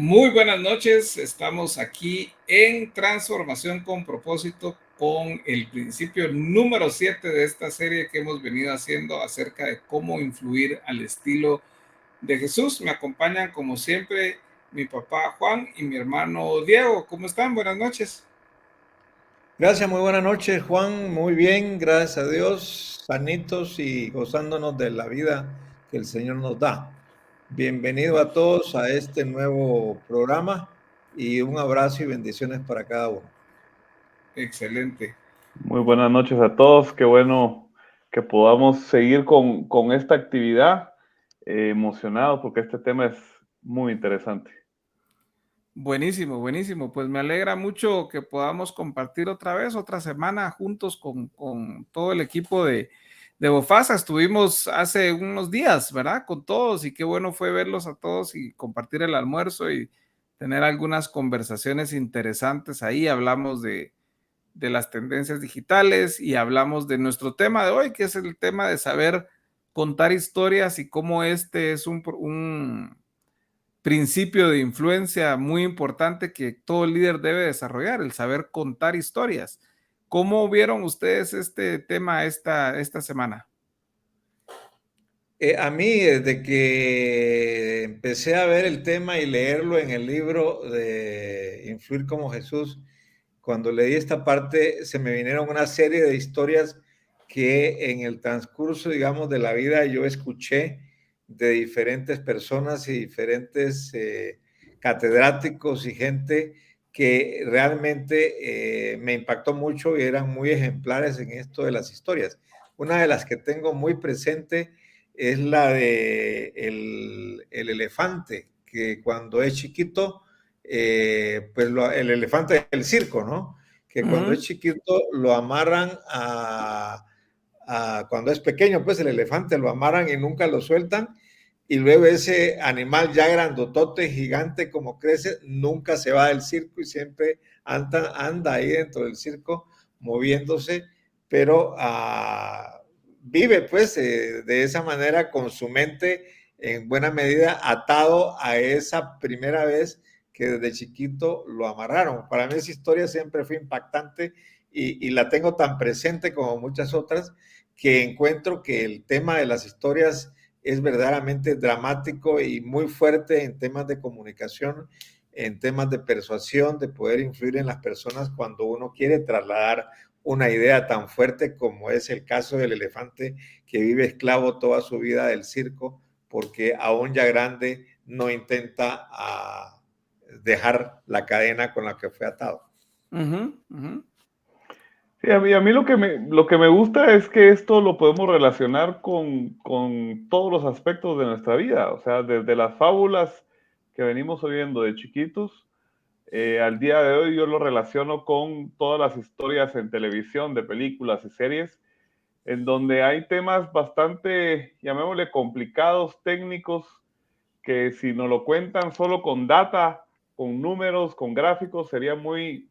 Muy buenas noches, estamos aquí en Transformación con Propósito con el principio número 7 de esta serie que hemos venido haciendo acerca de cómo influir al estilo de Jesús. Me acompañan como siempre mi papá Juan y mi hermano Diego. ¿Cómo están? Buenas noches. Gracias, muy buenas noches, Juan. Muy bien, gracias a Dios, sanitos y gozándonos de la vida que el Señor nos da. Bienvenido a todos a este nuevo programa y un abrazo y bendiciones para cada uno. Excelente. Muy buenas noches a todos. Qué bueno que podamos seguir con esta actividad. Emocionado porque este tema es muy interesante. Buenísimo, buenísimo. Pues me alegra mucho que podamos compartir otra vez, otra semana juntos con todo el equipo de Bofasa. Estuvimos hace unos días, ¿verdad? Con todos y qué bueno fue verlos a todos y compartir el almuerzo y tener algunas conversaciones interesantes ahí. Hablamos de las tendencias digitales y hablamos de nuestro tema de hoy, que es el tema de saber contar historias y cómo este es un principio de influencia muy importante que todo líder debe desarrollar, el saber contar historias. ¿Cómo vieron ustedes este tema esta semana? A mí, desde que empecé a ver el tema y leerlo en el libro de Influir como Jesús, cuando leí esta parte, se me vinieron una serie de historias que en el transcurso, digamos, de la vida yo escuché de diferentes personas y diferentes catedráticos y gente que realmente me impactó mucho y eran muy ejemplares en esto de las historias. Una de las que tengo muy presente es la de el elefante, que cuando es chiquito, pues el elefante del circo, ¿no? Que cuando es chiquito lo amarran cuando es pequeño, pues el elefante lo amarran y nunca lo sueltan. Y luego ese animal ya grandotote, gigante como crece, nunca se va del circo y siempre anda ahí dentro del circo moviéndose, pero vive pues de esa manera con su mente en buena medida atado a esa primera vez que desde chiquito lo amarraron. Para mí esa historia siempre fue impactante y la tengo tan presente como muchas otras que encuentro que el tema de las historias es verdaderamente dramático y muy fuerte en temas de comunicación, en temas de persuasión, de poder influir en las personas cuando uno quiere trasladar una idea tan fuerte como es el caso del elefante que vive esclavo toda su vida del circo porque aún ya grande no intenta dejar la cadena con la que fue atado. Sí, a mí lo que me gusta es que esto lo podemos relacionar con todos los aspectos de nuestra vida, o sea, desde las fábulas que venimos oyendo de chiquitos, al día de hoy yo lo relaciono con todas las historias en televisión, de películas y series, en donde hay temas bastante, llamémosle, complicados, técnicos, que si nos lo cuentan solo con data, con números, con gráficos, sería muy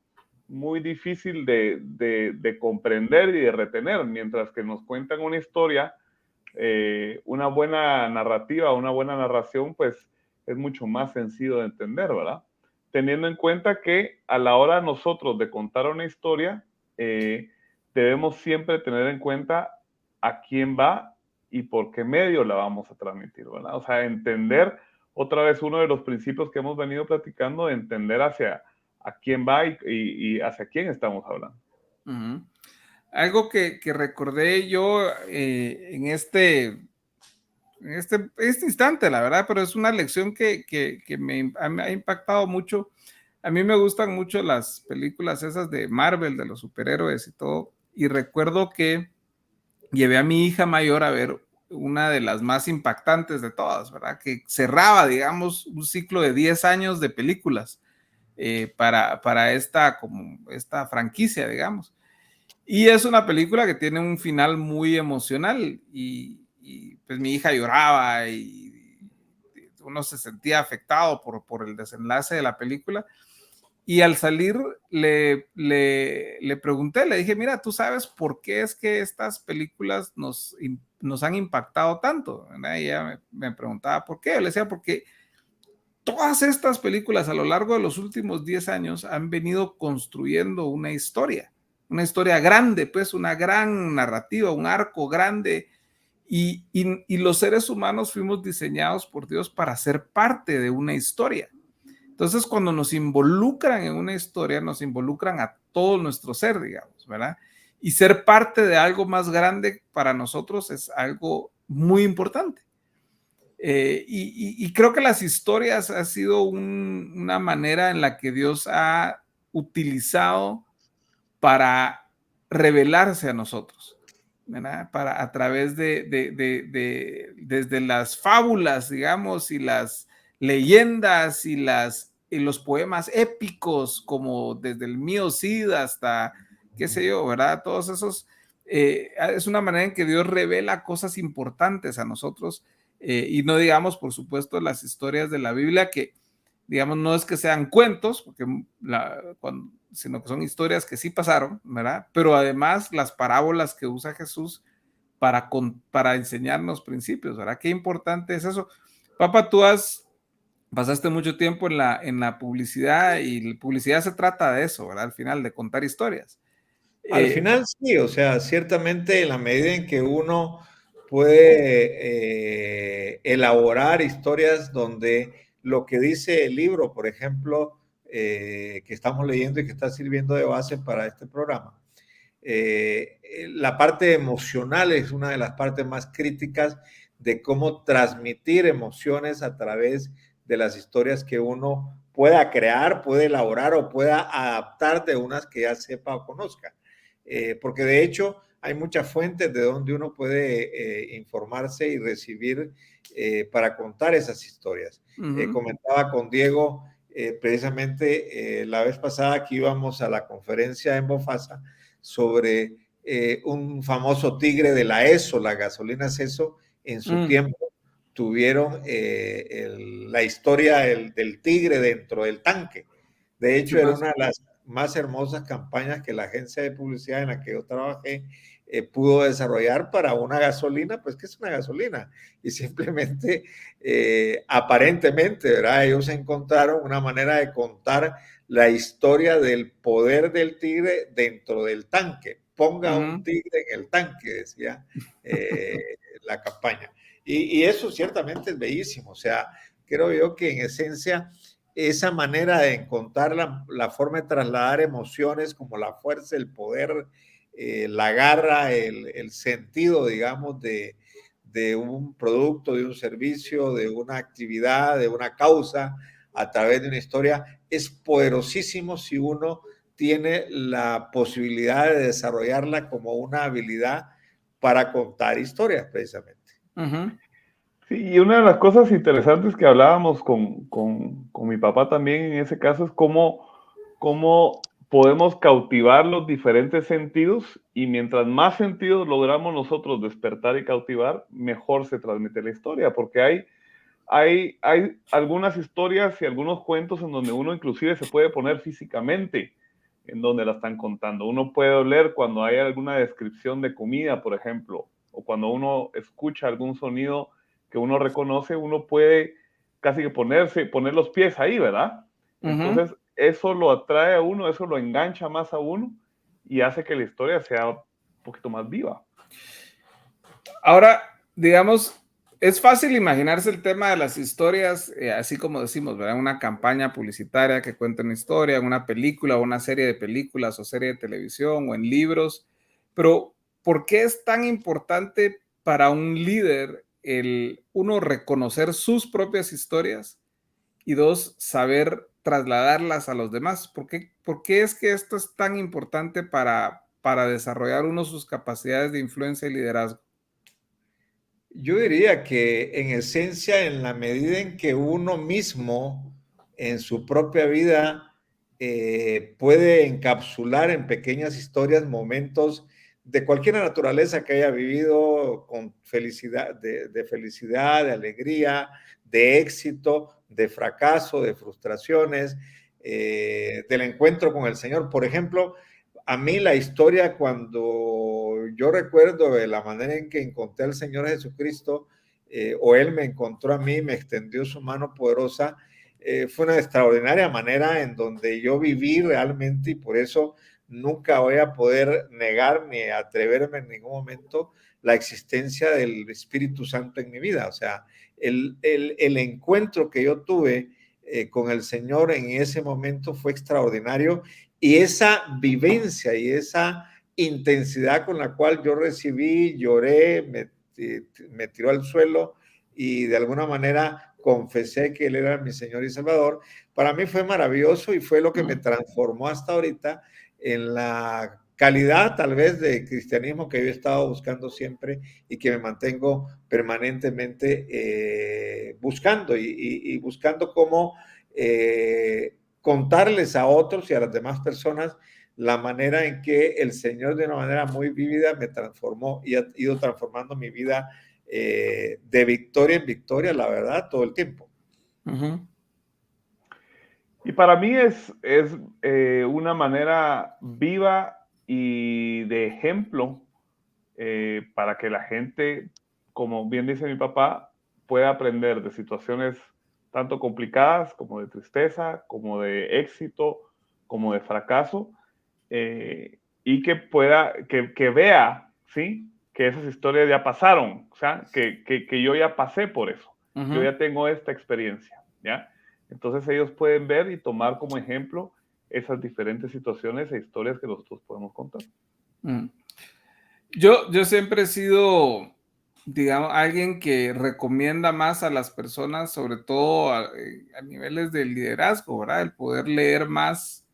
difícil de comprender y de retener, mientras que nos cuentan una historia, una buena narrativa, una buena narración, pues es mucho más sencillo de entender, ¿verdad? Teniendo en cuenta que a la hora nosotros de contar una historia, debemos siempre tener en cuenta a quién va y por qué medio la vamos a transmitir, ¿verdad? O sea, entender otra vez uno de los principios que hemos venido platicando, de entender hacia a quién va y hacia quién estamos hablando. Algo que recordé yo en este instante, la verdad, pero es una lección que me ha impactado mucho. A mí me gustan mucho las películas esas de Marvel, de los superhéroes y todo, y recuerdo que llevé a mi hija mayor a ver una de las más impactantes de todas, ¿verdad? Que cerraba, digamos, un ciclo de 10 años de películas para esta franquicia, digamos. Y es una película que tiene un final muy emocional y pues mi hija lloraba y uno se sentía afectado por el desenlace de la película. Y al salir le pregunté, le dije, mira, ¿tú sabes por qué es que estas películas nos han impactado tanto? ¿Verdad? Y ella me preguntaba por qué. Yo le decía, porque todas estas películas a lo largo de los últimos 10 años han venido construyendo una historia grande, pues una gran narrativa, un arco grande, y los seres humanos fuimos diseñados por Dios para ser parte de una historia. Entonces, cuando nos involucran en una historia, nos involucran a todo nuestro ser, digamos, ¿verdad? Y ser parte de algo más grande para nosotros es algo muy importante. Y creo que las historias ha sido una manera en la que Dios ha utilizado para revelarse a nosotros, ¿verdad? A través desde las fábulas, digamos, y las leyendas y los poemas épicos, como desde el Mío Cid hasta, qué sé yo, ¿verdad? Todos esos, es una manera en que Dios revela cosas importantes a nosotros, y no digamos, por supuesto, las historias de la Biblia que, digamos, no es que sean cuentos, porque sino que son historias que sí pasaron, ¿verdad? Pero además las parábolas que usa Jesús para enseñarnos principios, ¿verdad? Qué importante es eso. Papá, pasaste mucho tiempo en la publicidad, y la publicidad se trata de eso, ¿verdad? Al final, de contar historias. Al final sí, o sea, ciertamente en la medida en que uno puede elaborar historias donde lo que dice el libro, por ejemplo, que estamos leyendo y que está sirviendo de base para este programa, la parte emocional es una de las partes más críticas de cómo transmitir emociones a través de las historias que uno pueda crear, puede elaborar o pueda adaptar de unas que ya sepa o conozca. Porque de hecho hay muchas fuentes de donde uno puede informarse y recibir para contar esas historias. Comentaba con Diego precisamente la vez pasada que íbamos a la conferencia en Bofasa sobre un famoso tigre de la ESO, la gasolina ESO, en su tiempo tuvieron la historia del tigre dentro del tanque. De hecho, era una de las más hermosas campañas que la agencia de publicidad en la que yo trabajé pudo desarrollar para una gasolina, pues que es una gasolina. Y simplemente, aparentemente, ¿verdad? Ellos encontraron una manera de contar la historia del poder del tigre dentro del tanque. Ponga un tigre en el tanque, decía la campaña. Y eso ciertamente es bellísimo. O sea, creo yo que en esencia esa manera de encontrar la forma de trasladar emociones como la fuerza, el poder, la garra, el sentido, digamos, de un producto, de un servicio, de una actividad, de una causa, a través de una historia, es poderosísimo si uno tiene la posibilidad de desarrollarla como una habilidad para contar historias, precisamente. Sí, y una de las cosas interesantes que hablábamos con mi papá también en ese caso es cómo podemos cautivar los diferentes sentidos, y mientras más sentidos logramos nosotros despertar y cautivar, mejor se transmite la historia, porque hay algunas historias y algunos cuentos en donde uno inclusive se puede poner físicamente en donde la están contando. Uno puede oler cuando hay alguna descripción de comida, por ejemplo, o cuando uno escucha algún sonido que uno reconoce, uno puede casi que poner los pies ahí, ¿verdad? Entonces, eso lo atrae a uno, eso lo engancha más a uno y hace que la historia sea un poquito más viva. Ahora, digamos, es fácil imaginarse el tema de las historias, así como decimos, ¿verdad? Una campaña publicitaria que cuenta una historia, una película o una serie de películas o serie de televisión o en libros, pero ¿por qué es tan importante para un líder el, uno, reconocer sus propias historias y dos, saber trasladarlas a los demás? ¿Por qué es que esto es tan importante para desarrollar uno sus capacidades de influencia y liderazgo? Yo diría que en esencia, en la medida en que uno mismo en su propia vida puede encapsular en pequeñas historias momentos de cualquier naturaleza que haya vivido con felicidad, de felicidad, de alegría, de éxito, de fracaso, de frustraciones, del encuentro con el Señor. Por ejemplo, a mí la historia, cuando yo recuerdo de la manera en que encontré al Señor Jesucristo, o Él me encontró a mí, me extendió su mano poderosa, fue una extraordinaria manera en donde yo viví realmente, y por eso nunca voy a poder negar ni atreverme en ningún momento la existencia del Espíritu Santo en mi vida. O sea, el encuentro que yo tuve con el Señor en ese momento fue extraordinario, y esa vivencia y esa intensidad con la cual yo recibí, lloré, me tiró al suelo y de alguna manera confesé que Él era mi Señor y Salvador, para mí fue maravilloso y fue lo que me transformó hasta ahorita en la calidad tal vez de cristianismo que yo he estado buscando siempre y que me mantengo permanentemente buscando y buscando cómo contarles a otros y a las demás personas la manera en que el Señor de una manera muy vívida me transformó y ha ido transformando mi vida de victoria en victoria, la verdad, todo el tiempo. Y para mí es una manera viva y de ejemplo para que la gente, como bien dice mi papá, pueda aprender de situaciones tanto complicadas como de tristeza, como de éxito, como de fracaso, y que pueda, que vea, ¿sí? Que esas historias ya pasaron, o sea, que yo ya pasé por eso, yo ya tengo esta experiencia, ¿ya? Entonces ellos pueden ver y tomar como ejemplo esas diferentes situaciones e historias que nosotros podemos contar. Yo siempre he sido, digamos, alguien que recomienda más a las personas, sobre todo a niveles de liderazgo, ¿verdad? El poder leer más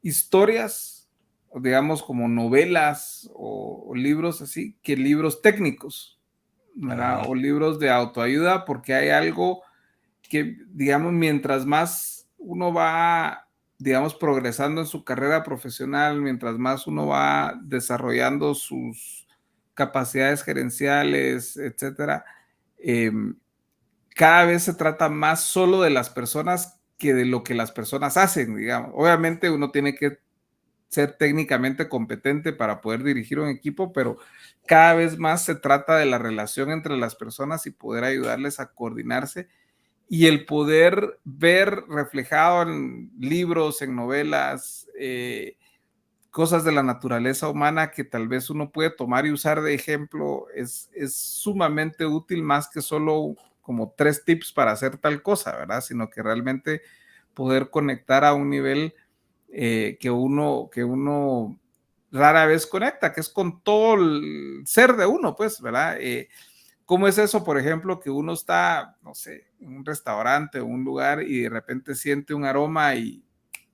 historias, digamos, como novelas o libros así, que libros técnicos, ¿verdad? O libros de autoayuda, porque hay algo que, digamos, mientras más uno va, digamos, progresando en su carrera profesional, mientras más uno va desarrollando sus capacidades gerenciales, etcétera, cada vez se trata más solo de las personas que de lo que las personas hacen, digamos. Obviamente uno tiene que ser técnicamente competente para poder dirigir un equipo, pero cada vez más se trata de la relación entre las personas y poder ayudarles a coordinarse, y el poder ver reflejado en libros, en novelas, cosas de la naturaleza humana que tal vez uno puede tomar y usar de ejemplo es sumamente útil, más que solo como 3 tips para hacer tal cosa, ¿verdad? Sino que realmente poder conectar a un nivel que uno rara vez conecta, que es con todo el ser de uno, pues, ¿verdad? ¿Cómo es eso, por ejemplo, que uno está, no sé, en un restaurante o un lugar y de repente siente un aroma y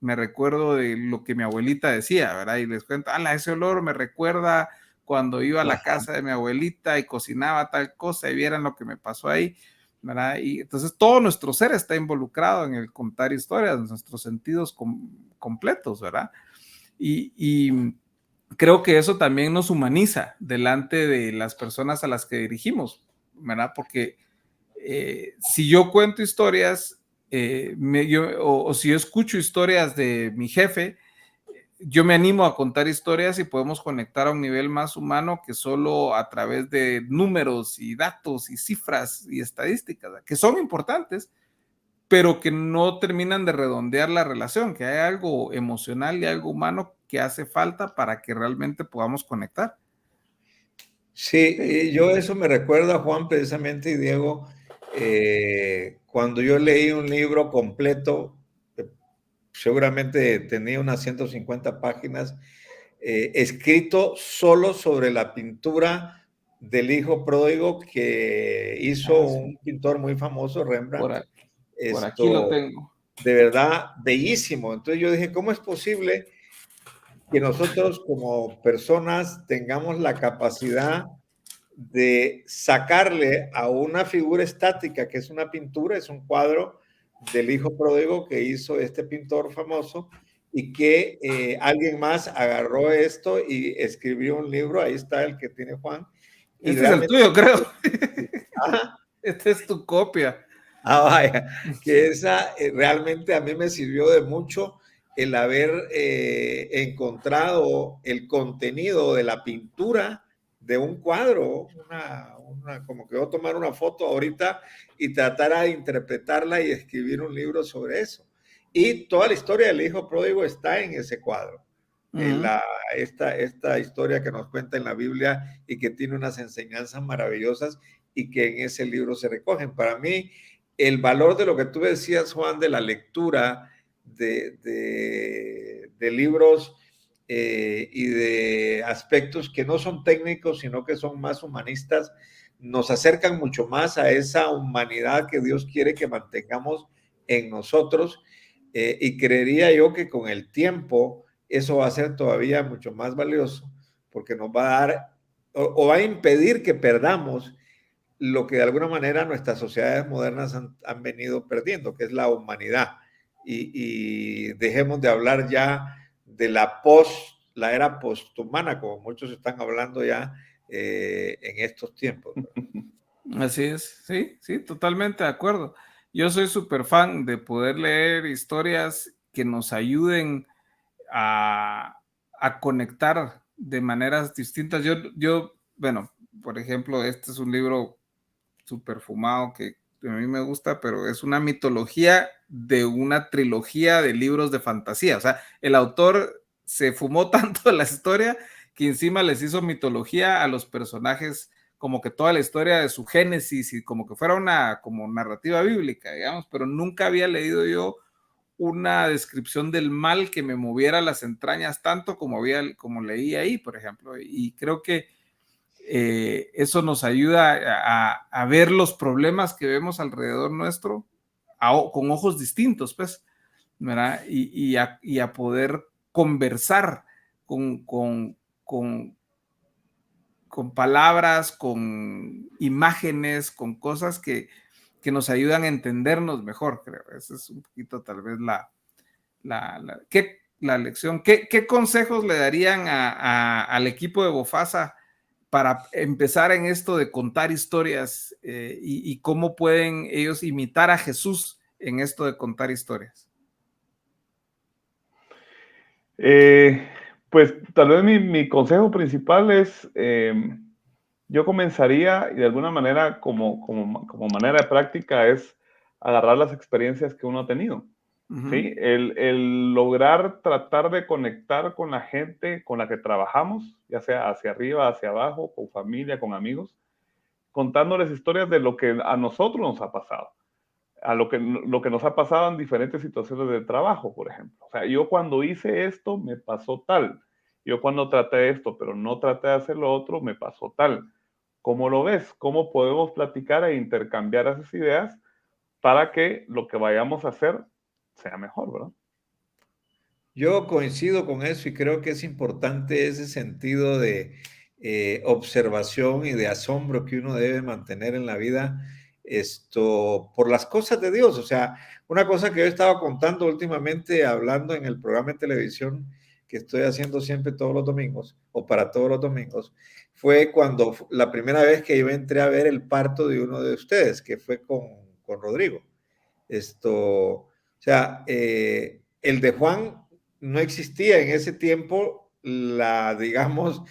me recuerdo de lo que mi abuelita decía, ¿verdad? Y les cuento, ese olor me recuerda cuando iba a la casa de mi abuelita y cocinaba tal cosa y vieran lo que me pasó ahí, ¿verdad? Y entonces todo nuestro ser está involucrado en el contar historias, nuestros sentidos completos, ¿verdad? Y creo que eso también nos humaniza delante de las personas a las que dirigimos, ¿verdad? Porque si yo cuento historias, o si yo escucho historias de mi jefe, yo me animo a contar historias y podemos conectar a un nivel más humano que solo a través de números y datos y cifras y estadísticas, que son importantes, pero que no terminan de redondear la relación, que hay algo emocional y algo humano que hace falta para que realmente podamos conectar. Sí, yo eso me recuerda, Juan, precisamente, y Diego, cuando yo leí un libro completo, seguramente tenía unas 150 páginas, escrito solo sobre la pintura del hijo pródigo que hizo Sí. un pintor muy famoso, Rembrandt. Por aquí lo Esto, tengo. de verdad, bellísimo. Entonces yo dije, ¿cómo es posible que nosotros como personas tengamos la capacidad de sacarle a una figura estática, que es una pintura, es un cuadro del hijo pródigo que hizo este pintor famoso, y que alguien más agarró esto y escribió un libro? Ahí está el que tiene Juan. Y Este es el realmente, tuyo, creo. ajá, Esta es tu copia. vaya, que esa realmente a mí me sirvió de mucho el haber encontrado el contenido de la pintura de un cuadro, como que voy a tomar una foto ahorita y tratar de interpretarla y escribir un libro sobre eso. Y toda la historia del hijo pródigo está en ese cuadro. Esta historia que nos cuenta en la Biblia y que tiene unas enseñanzas maravillosas y que en ese libro se recogen. Para mí, el valor de lo que tú decías, Juan, de la lectura de libros y de aspectos que no son técnicos, sino que son más humanistas, nos acercan mucho más a esa humanidad que Dios quiere que mantengamos en nosotros. Y creería yo que con el tiempo eso va a ser todavía mucho más valioso, porque nos va a dar o va a impedir que perdamos lo que de alguna manera nuestras sociedades modernas han venido perdiendo, que es la humanidad. Y dejemos de hablar ya de la era posthumana, como muchos están hablando ya en estos tiempos. Así es, sí, sí, totalmente de acuerdo. Yo soy súper fan de poder leer historias que nos ayuden a conectar de maneras distintas. Bueno, por ejemplo, este es un libro súper fumado que a mí me gusta, pero es una mitología de una trilogía de libros de fantasía. O sea, el autor se fumó tanto la historia que encima les hizo mitología a los personajes, como que toda la historia de su génesis y como que fuera una como narrativa bíblica, digamos, pero nunca había leído yo una descripción del mal que me moviera las entrañas tanto como leí ahí, por ejemplo, y creo que eso nos ayuda a ver los problemas que vemos alrededor nuestro con ojos distintos, pues, ¿verdad? Y a poder conversar con palabras, con imágenes, con cosas que nos ayudan a entendernos mejor, creo. Esa es un poquito tal vez la lección. ¿Qué consejos le darían al equipo de Bofasa para empezar en esto de contar historias y cómo pueden ellos imitar a Jesús en esto de contar historias? Pues tal vez mi consejo principal es, yo comenzaría y de alguna manera como manera de práctica es agarrar las experiencias que uno ha tenido. ¿Sí? El lograr tratar de conectar con la gente con la que trabajamos, ya sea hacia arriba, hacia abajo, con familia, con amigos, contándoles historias de lo que a nosotros nos ha pasado, a lo que nos ha pasado en diferentes situaciones de trabajo, por ejemplo. O sea, yo cuando hice esto me pasó tal, yo cuando traté esto, pero no traté de hacer lo otro, me pasó tal. ¿Cómo lo ves? ¿Cómo podemos platicar e intercambiar esas ideas para que lo que vayamos a hacer sea mejor, ¿verdad? Yo coincido con eso y creo que es importante ese sentido de observación y de asombro que uno debe mantener en la vida por las cosas de Dios. O sea, una cosa que yo estaba contando últimamente, hablando en el programa de televisión que estoy haciendo siempre todos los domingos, o para todos los domingos, fue cuando la primera vez que yo entré a ver el parto de uno de ustedes, que fue con Rodrigo. O sea, el de Juan no existía en ese tiempo la, digamos,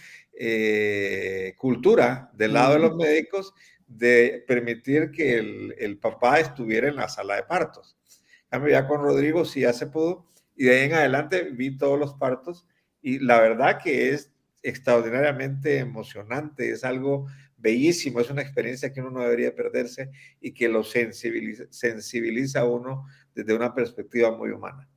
cultura del lado de los médicos de permitir que el papá estuviera en la sala de partos. Ya con Rodrigo sí ya se pudo y de ahí en adelante vi todos los partos y la verdad que es extraordinariamente emocionante, es algo bellísimo, es una experiencia que uno no debería perderse y que lo sensibiliza a uno desde una perspectiva muy humana.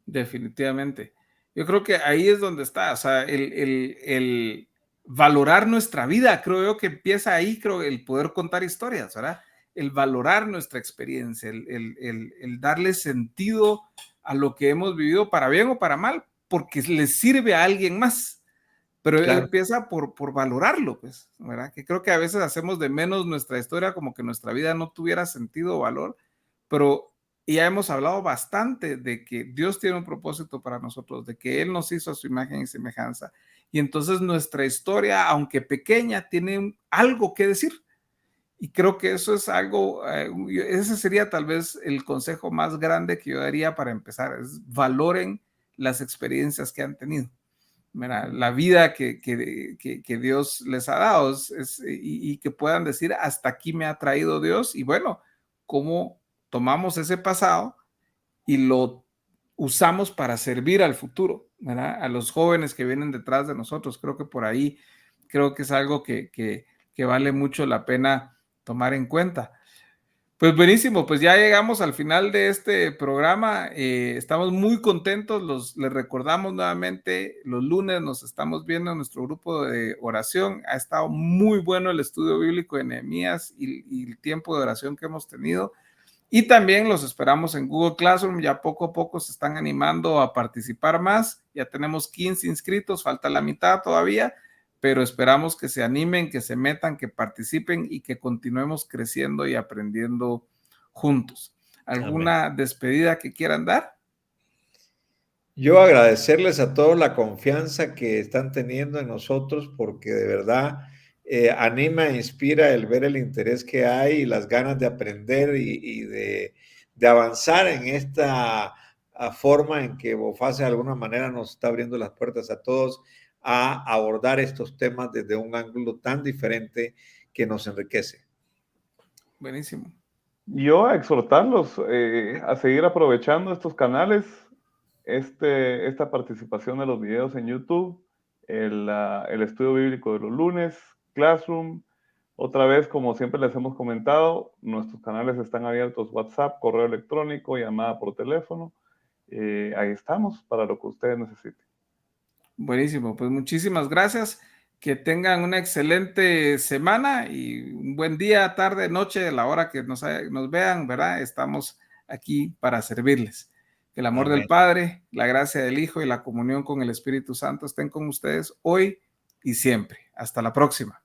Definitivamente. Yo creo que ahí es donde está, o sea, el valorar nuestra vida, creo yo que empieza ahí, creo, el poder contar historias, ¿verdad? El valorar nuestra experiencia, el darle sentido a lo que hemos vivido, para bien o para mal, porque le sirve a alguien más. Pero Claro. empieza por valorarlo, pues, ¿verdad? Que creo que a veces hacemos de menos nuestra historia, como que nuestra vida no tuviera sentido o valor, pero ya hemos hablado bastante de que Dios tiene un propósito para nosotros, de que Él nos hizo a su imagen y semejanza. Y entonces nuestra historia, aunque pequeña, tiene algo que decir. Y creo que eso es algo, ese sería tal vez el consejo más grande que yo daría para empezar, es valoren las experiencias que han tenido. mira, la vida que Dios les ha dado y que puedan decir, hasta aquí me ha traído Dios, y bueno, cómo tomamos ese pasado y lo usamos para servir al futuro, ¿verdad? A los jóvenes que vienen detrás de nosotros. Creo que por ahí, creo que es algo que vale mucho la pena tomar en cuenta. Pues buenísimo, pues ya llegamos al final de este programa. Estamos muy contentos. Les recordamos nuevamente, los lunes nos estamos viendo en nuestro grupo de oración. Ha estado muy bueno el estudio bíblico de Nehemías y el tiempo de oración que hemos tenido. Y también los esperamos en Google Classroom. Ya poco a poco se están animando a participar más. Ya tenemos 15 inscritos, falta la mitad todavía, pero esperamos que se animen, que se metan, que participen y que continuemos creciendo y aprendiendo juntos. ¿Alguna despedida que quieran dar? Yo agradecerles a todos la confianza que están teniendo en nosotros, porque de verdad anima e inspira el ver el interés que hay y las ganas de aprender y de avanzar en esta forma en que Bofase de alguna manera nos está abriendo las puertas a todos a abordar estos temas desde un ángulo tan diferente que nos enriquece. Buenísimo. Yo a exhortarlos a seguir aprovechando estos canales, esta participación de los videos en YouTube, el estudio bíblico de los lunes, Classroom. Otra vez, como siempre les hemos comentado, nuestros canales están abiertos: WhatsApp, correo electrónico, llamada por teléfono. Ahí estamos para lo que ustedes necesiten. Buenísimo, pues muchísimas gracias. Que tengan una excelente semana y un buen día, tarde, noche, a la hora que nos vean, ¿verdad? Estamos aquí para servirles. Que el amor del Padre, la gracia del Hijo y la comunión con el Espíritu Santo estén con ustedes hoy y siempre. Hasta la próxima.